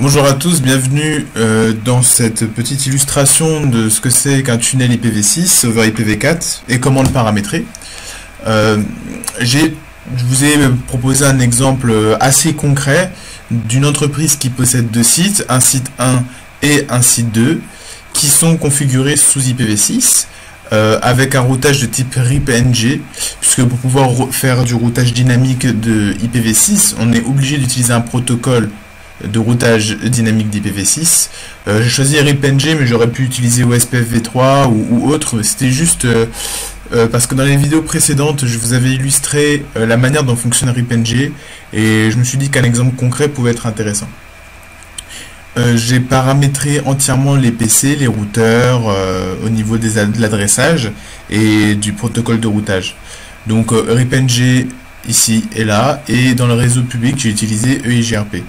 Bonjour à tous, bienvenue dans cette petite illustration de ce que c'est qu'un tunnel IPv6 over IPv4 et comment le paramétrer. Je vous ai proposé un exemple assez concret d'une entreprise qui possède deux sites, un site 1 et un site 2, qui sont configurés sous IPv6 avec un routage de type RIP-NG, puisque pour pouvoir faire du routage dynamique de IPv6, on est obligé d'utiliser un protocole de routage dynamique d'IPv6. J'ai choisi RIP-NG, mais j'aurais pu utiliser OSPF-v3 ou autre. C'était juste parce que dans les vidéos précédentes, je vous avais illustré la manière dont fonctionne RIP-NG, et je me suis dit qu'un exemple concret pouvait être intéressant. J'ai paramétré entièrement les PC, les routeurs, au niveau de l'adressage et du protocole de routage. Donc RIP-NG ici et là, et dans le réseau public, j'ai utilisé EIGRP.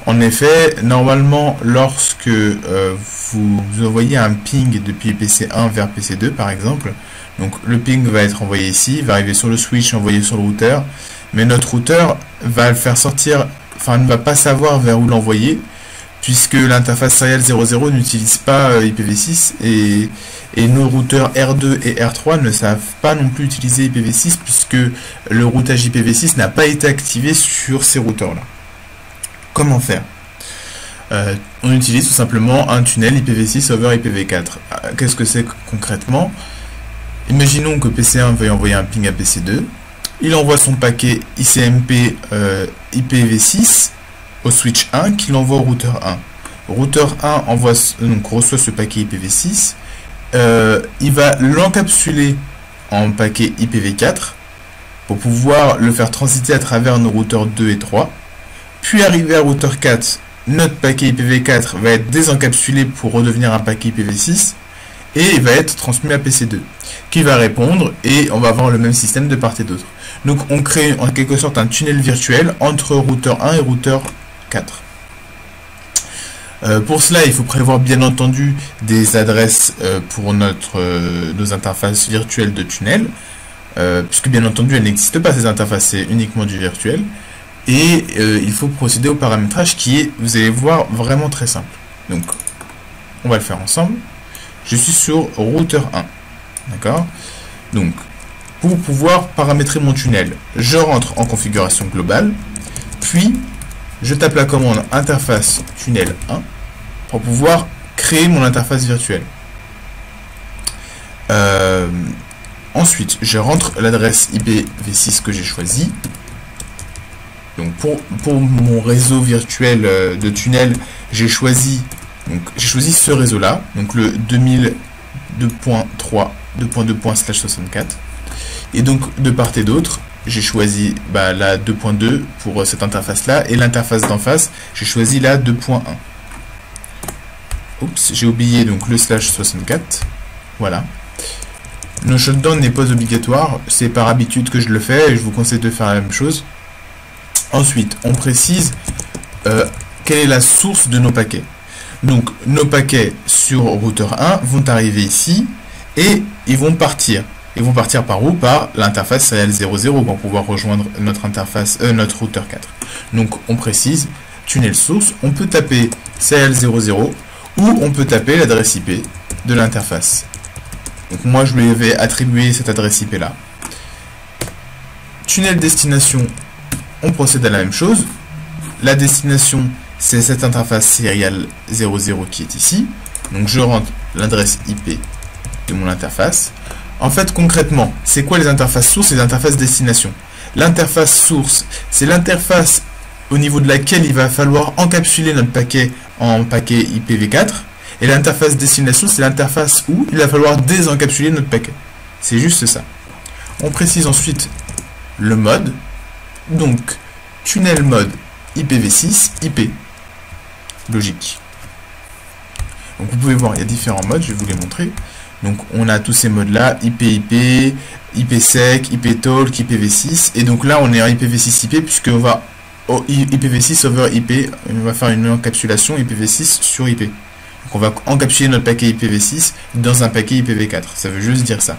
En effet, normalement, lorsque vous envoyez un ping depuis PC1 vers PC2 par exemple, donc le ping va être envoyé ici, va arriver sur le switch, envoyé sur le routeur, mais notre routeur va le faire sortir, enfin ne va pas savoir vers où l'envoyer, puisque l'interface serial 00 n'utilise pas IPv6 et nos routeurs R2 et R3 ne savent pas non plus utiliser IPv6 puisque le routage IPv6 n'a pas été activé sur ces routeurs-là. Comment faire? On utilise tout simplement un tunnel IPv6 over IPv4. Qu'est-ce que c'est concrètement? Imaginons que PC1 veuille envoyer un ping à PC2. Il envoie son paquet ICMP IPv6 au switch 1 qui l'envoie au routeur 1. Routeur 1 reçoit ce paquet IPv6. Il va l'encapsuler en paquet IPv4 pour pouvoir le faire transiter à travers nos routeurs 2 et 3. Puis arrivé à routeur 4, notre paquet IPv4 va être désencapsulé pour redevenir un paquet IPv6 et il va être transmis à PC2 qui va répondre et on va avoir le même système de part et d'autre. Donc on crée en quelque sorte un tunnel virtuel entre routeur 1 et routeur 4. Pour cela, il faut prévoir bien entendu des adresses pour nos interfaces virtuelles de tunnel, puisque bien entendu elles n'existent pas ces interfaces, c'est uniquement du virtuel. Et il faut procéder au paramétrage qui est, vous allez voir, vraiment très simple. Donc, on va le faire ensemble. Je suis sur routeur 1. D'accord? Donc, pour pouvoir paramétrer mon tunnel, je rentre en configuration globale, puis je tape la commande interface tunnel 1 pour pouvoir créer mon interface virtuelle. Ensuite, je rentre l'adresse IPv6 que j'ai choisie. Donc pour mon réseau virtuel de tunnel, j'ai choisi ce réseau là, donc le 2002.3.2.2./64, et donc de part et d'autre, j'ai choisi la 2.2 pour cette interface là, et l'interface d'en face, j'ai choisi la 2.1. Oups, j'ai oublié donc le /64, voilà. Le shutdown n'est pas obligatoire, c'est par habitude que je le fais, et je vous conseille de faire la même chose. Ensuite, on précise quelle est la source de nos paquets. Donc, nos paquets sur routeur 1 vont arriver ici et ils vont partir. Ils vont partir par où? Par l'interface serial 00 pour pouvoir rejoindre notre interface, notre routeur 4. Donc, on précise tunnel source. On peut taper serial 00 ou on peut taper l'adresse IP de l'interface. Donc, moi, je lui vais attribuer cette adresse IP là. Tunnel destination. On procède à la même chose. La destination, c'est cette interface serial 00 qui est ici. Donc je rentre l'adresse IP de mon interface. En fait, concrètement, c'est quoi les interfaces sources et les interfaces destination? L'interface source, c'est l'interface au niveau de laquelle il va falloir encapsuler notre paquet en paquet IPv4. Et l'interface destination, c'est l'interface où il va falloir désencapsuler notre paquet. C'est juste ça. On précise ensuite le mode. Donc, tunnel mode IPv6, IP. Logique. Donc, vous pouvez voir, il y a différents modes, je vais vous les montrer. Donc, on a tous ces modes-là, IP, IPsec, IPtalk, IPv6. Et donc là, on est en IPv6 IP, puisqu'on va au IPv6 over IP. On va faire une encapsulation IPv6 sur IP. Donc, on va encapsuler notre paquet IPv6 dans un paquet IPv4. Ça veut juste dire ça.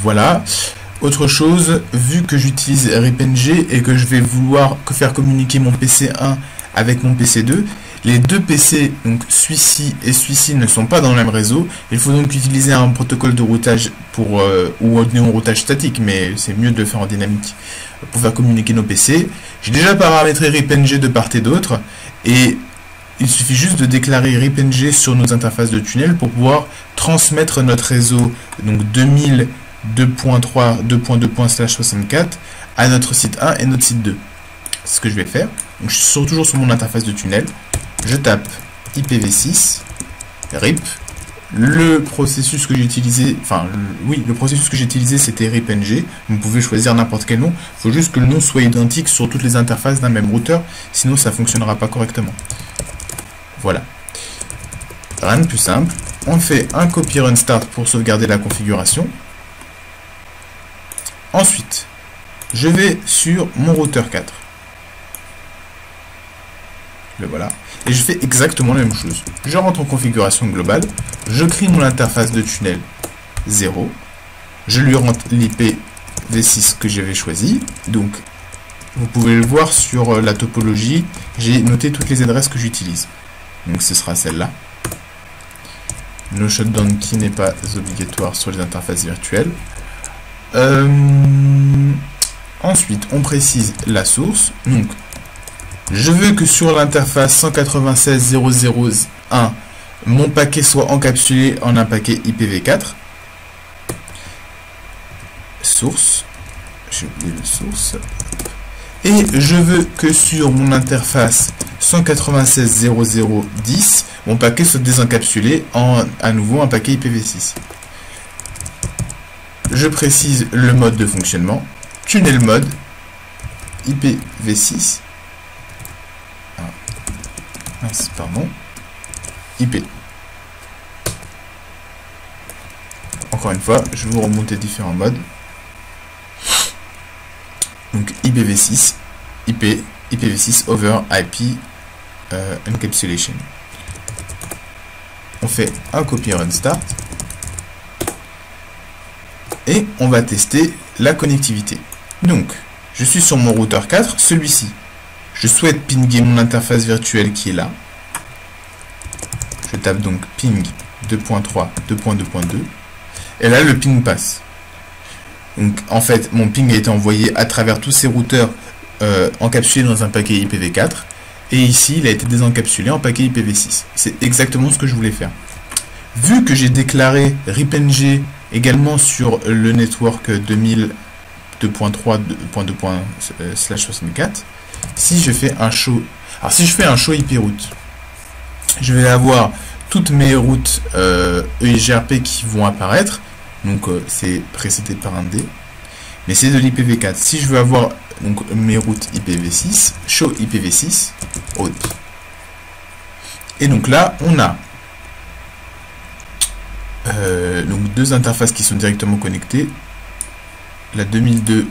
Voilà. Autre chose, vu que j'utilise RipNG et que je vais vouloir faire communiquer mon PC1 avec mon PC2, les deux PC, donc celui-ci et celui-ci, ne sont pas dans le même réseau. Il faut donc utiliser un protocole de routage ou un routage statique, mais c'est mieux de le faire en dynamique pour faire communiquer nos PC. J'ai déjà paramétré RipNG de part et d'autre, et il suffit juste de déclarer RipNG sur nos interfaces de tunnel pour pouvoir transmettre notre réseau, donc 2000.2.3.2.2./64 à notre site 1 et notre site 2. C'est ce que je vais faire. Donc je suis toujours sur mon interface de tunnel. Je tape IPv6 RIP. Le processus que j'ai utilisé, le processus que j'ai utilisé, c'était RipNG. Vous pouvez choisir n'importe quel nom. Il faut juste que le nom soit identique sur toutes les interfaces d'un même routeur, sinon ça ne fonctionnera pas correctement. Voilà. Rien de plus simple. On fait un copy run start pour sauvegarder la configuration. Ensuite, je vais sur mon routeur 4. Le voilà. Et je fais exactement la même chose. Je rentre en configuration globale. Je crée mon interface de tunnel 0. Je lui rentre l'IPv6 que j'avais choisi. Donc, vous pouvez le voir sur la topologie. J'ai noté toutes les adresses que j'utilise. Donc, ce sera celle-là. No shutdown qui n'est pas obligatoire sur les interfaces virtuelles. Ensuite, on précise la source. Donc, je veux que sur l'interface 196.0.0.1, mon paquet soit encapsulé en un paquet IPv4. Source. J'ai oublié le source. Et je veux que sur mon interface 196.0.0.10, mon paquet soit désencapsulé en à nouveau un paquet IPv6. Je précise le mode de fonctionnement. Tunnel mode IPv6. Pardon. IP. Encore une fois, je vais vous remonter différents modes. Donc IPv6, IP, IPv6 over IP encapsulation. On fait un copy run start. Et on va tester la connectivité. Donc, je suis sur mon routeur 4, celui-ci. Je souhaite pinguer mon interface virtuelle qui est là. Je tape donc ping 2.3.2.2.2. Et là, le ping passe. Donc, en fait, mon ping a été envoyé à travers tous ces routeurs encapsulés dans un paquet IPv4. Et ici, il a été désencapsulé en paquet IPv6. C'est exactement ce que je voulais faire. Vu que j'ai déclaré RipNG également sur le network 2000.2.3.2./64, si je fais un show, alors si je fais un show IP route, je vais avoir toutes mes routes EIGRP qui vont apparaître, donc c'est précédé par un D, mais c'est de l'IPv4. Si je veux avoir donc mes routes IPv6, show IPv6 route. Et donc là, on a donc deux interfaces qui sont directement connectées, la 2002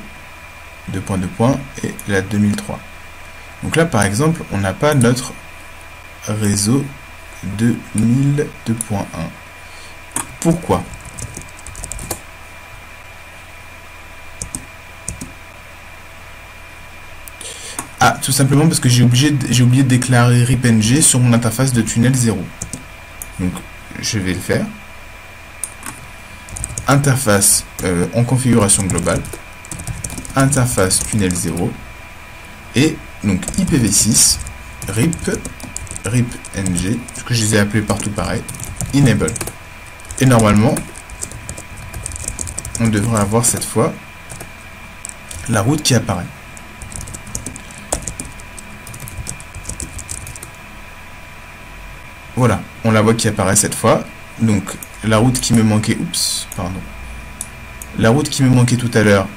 2.2. Et la 2003. Donc là, par exemple, on n'a pas notre réseau 2002.1. Pourquoi? Ah, tout simplement parce que j'ai oublié de déclarer RipNG sur mon interface de tunnel 0. Donc, je vais le faire. Interface en configuration globale. Interface tunnel 0. Et donc IPv6, RipNG, ce que je les ai appelés partout pareil, enable. Et normalement, on devrait avoir cette fois la route qui apparaît. Voilà, on la voit qui apparaît cette fois. Donc la route qui me manquait, la route qui me manquait tout à l'heure,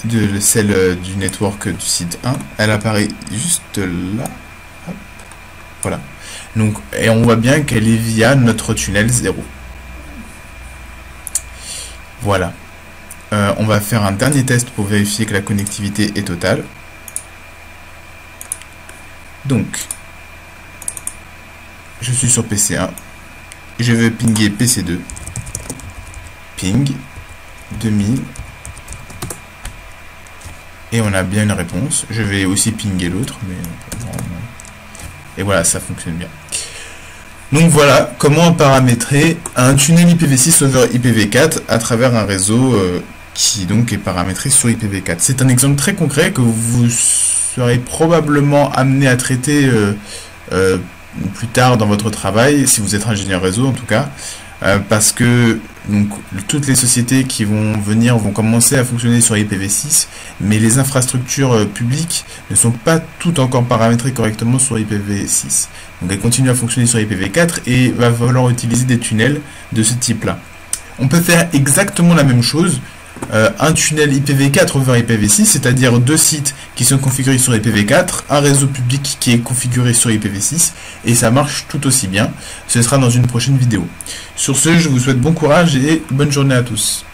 de celle du network du site 1, elle apparaît juste là. Hop. Voilà. Donc, et on voit bien qu'elle est via notre tunnel 0. Voilà. On va faire un dernier test pour vérifier que la connectivité est totale. Donc, je suis sur PC1. Je vais pinguer PC2. Ping 2000. Et on a bien une réponse. Je vais aussi pinguer l'autre, mais et voilà, ça fonctionne bien. Donc voilà comment paramétrer un tunnel IPv6 over IPv4 à travers un réseau qui donc est paramétré sur IPv4. C'est un exemple très concret que vous serez probablement amené à traiter plus tard dans votre travail, si vous êtes ingénieur réseau en tout cas, parce que donc, toutes les sociétés qui vont venir vont commencer à fonctionner sur IPv6, mais les infrastructures publiques ne sont pas toutes encore paramétrées correctement sur IPv6. Donc elles continuent à fonctionner sur IPv4 et il va falloir utiliser des tunnels de ce type-là. On peut faire exactement la même chose, un tunnel IPv4 over IPv6, c'est-à-dire deux sites qui sont configurés sur IPv4, un réseau public qui est configuré sur IPv6, et ça marche tout aussi bien. Ce sera dans une prochaine vidéo. Sur ce, je vous souhaite bon courage et bonne journée à tous.